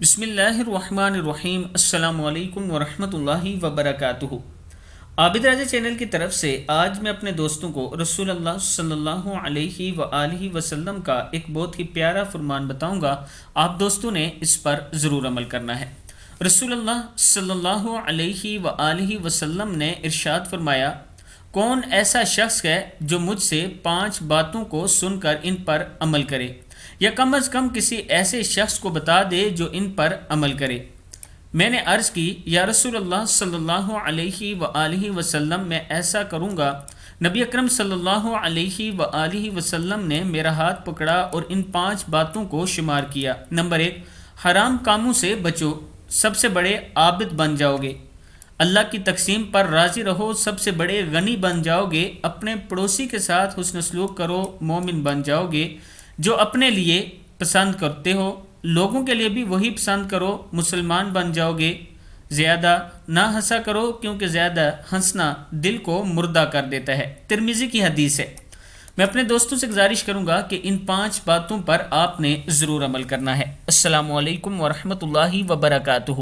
بسم اللہ الرحمن الرحیم۔ السلام علیکم ورحمۃ اللہ وبرکاتہ۔ عابد راجہ چینل کی طرف سے آج میں اپنے دوستوں کو رسول اللہ صلی اللہ علیہ وآلہ وسلم کا ایک بہت ہی پیارا فرمان بتاؤں گا۔ آپ دوستوں نے اس پر ضرور عمل کرنا ہے۔ رسول اللہ صلی اللہ علیہ وآلہ وسلم نے ارشاد فرمایا، کون ایسا شخص ہے جو مجھ سے 5 باتوں کو سن کر ان پر عمل کرے، یا کم از کم کسی ایسے شخص کو بتا دے جو ان پر عمل کرے۔ میں نے عرض کی، یا رسول اللہ صلی اللہ علیہ وآلہ وسلم میں ایسا کروں گا۔ نبی اکرم صلی اللہ علیہ وآلہ وسلم نے میرا ہاتھ پکڑا اور ان 5 باتوں کو شمار کیا۔ نمبر 1، حرام کاموں سے بچو، سب سے بڑے عابد بن جاؤ گے۔ اللہ کی تقسیم پر راضی رہو، سب سے بڑے غنی بن جاؤ گے۔ اپنے پڑوسی کے ساتھ حسن سلوک کرو، مومن بن جاؤ گے۔ جو اپنے لیے پسند کرتے ہو لوگوں کے لیے بھی وہی پسند کرو، مسلمان بن جاؤ گے۔ زیادہ نہ ہنسا کرو، کیونکہ زیادہ ہنسنا دل کو مردہ کر دیتا ہے۔ ترمذی کی حدیث ہے۔ میں اپنے دوستوں سے گزارش کروں گا کہ ان 5 باتوں پر آپ نے ضرور عمل کرنا ہے۔ السلام علیکم ورحمۃ اللہ وبرکاتہ۔